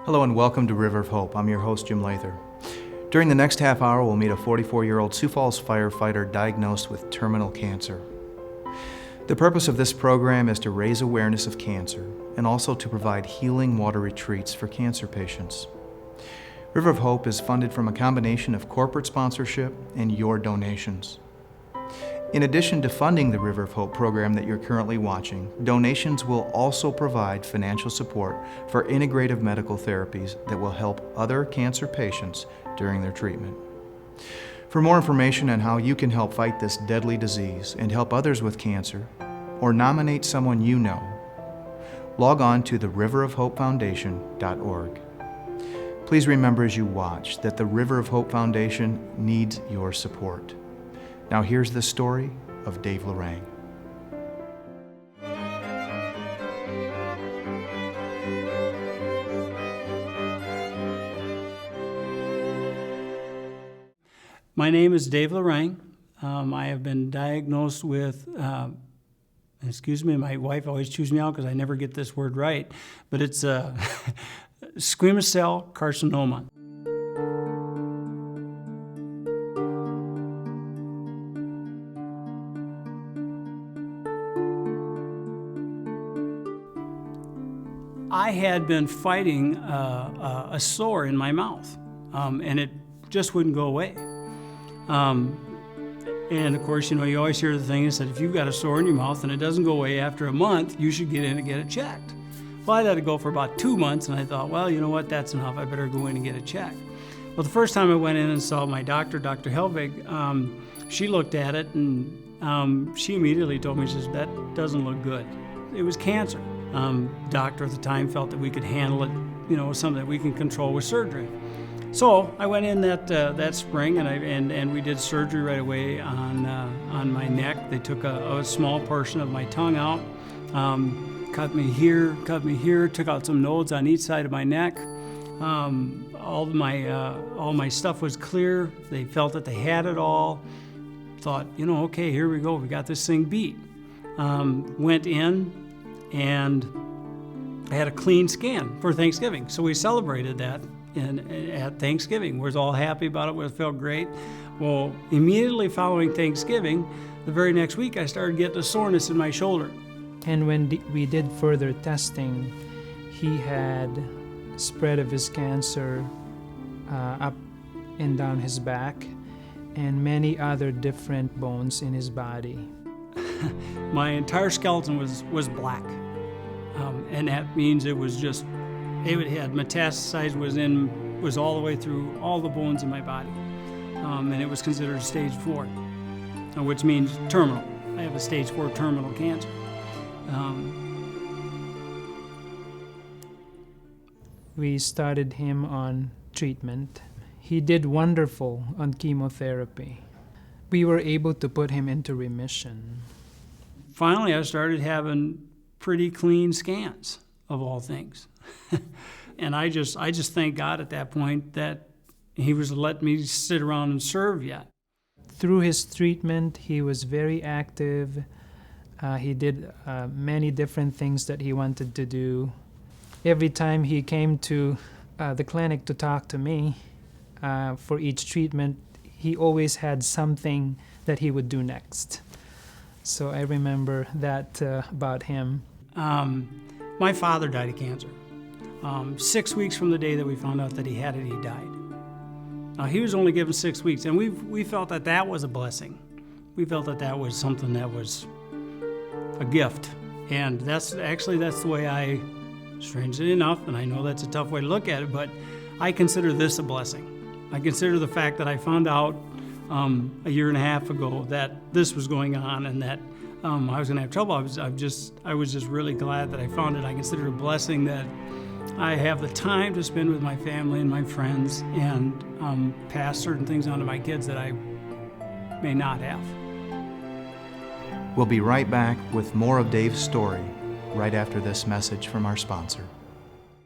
Hello and welcome to River of Hope. I'm your host, Jim Lather. During the next half hour, we'll meet a 44-year-old Sioux Falls firefighter diagnosed with terminal cancer. The purpose of this program is to raise awareness of cancer and also to provide healing water retreats for cancer patients. River of Hope is funded from a combination of corporate sponsorship and your donations. In addition to funding the River of Hope program that you're currently watching, donations will also provide financial support for integrative medical therapies that will help other cancer patients during their treatment. For more information on how you can help fight this deadly disease and help others with cancer, or nominate someone you know, log on to theriverofhopefoundation.org. Please remember as you watch that the River of Hope Foundation needs your support. Now here's the story of Dave Lorang. My name is Dave Lorang. I have been diagnosed with, my wife always chews me out because I never get this word right, but it's squamous cell carcinoma. I had been fighting a sore in my mouth, and it just wouldn't go away. And of course, you always hear the thing is that if you've got a sore in your mouth and it doesn't go away after a month, you should get in and get it checked. Well, I let it go for about 2 months, and I thought, well, you know what, that's enough. I better go in and get it checked. Well, the first time I went in and saw my doctor, Dr. Helvig, she looked at it, and she immediately told me, she says, that doesn't look good. It was cancer. Doctor at the time felt that we could handle it, something that we can control with surgery. So I went in that spring, and we did surgery right away on my neck. They took a small portion of my tongue out, cut me here, took out some nodes on each side of my neck. All my stuff was clear. They felt that they had it all. Thought, okay, here we go. We got this thing beat. Went in, and I had a clean scan for Thanksgiving. So we celebrated that at Thanksgiving. We was all happy about it. It felt great. Well, immediately following Thanksgiving, the very next week, I started getting a soreness in my shoulder. And when we did further testing, he had spread of his cancer up and down his back and many other different bones in his body. My entire skeleton was black, and that means it had metastasized, was all the way through all the bones in my body, and it was considered stage 4, which means terminal. I have a stage 4 terminal cancer. We started him on treatment. He did wonderful on chemotherapy. We were able to put him into remission. Finally, I started having pretty clean scans, of all things. And I just thank God at that point that he was letting me sit around and serve yet. Through his treatment, he was very active. He did many different things that he wanted to do. Every time he came to the clinic to talk to me for each treatment, he always had something that he would do next. So I remember that about him. My father died of cancer. 6 weeks from the day that we found out that he had it, he died. Now, he was only given 6 weeks, and we felt that was a blessing. We felt that was something that was a gift. And that's the way I, strangely enough, and I know that's a tough way to look at it, but I consider this a blessing. I consider the fact that I found out a year and a half ago that this was going on and that I was going to have trouble. I was just really glad that I found it. I consider it a blessing that I have the time to spend with my family and my friends and pass certain things on to my kids that I may not have. We'll be right back with more of Dave's story right after this message from our sponsor.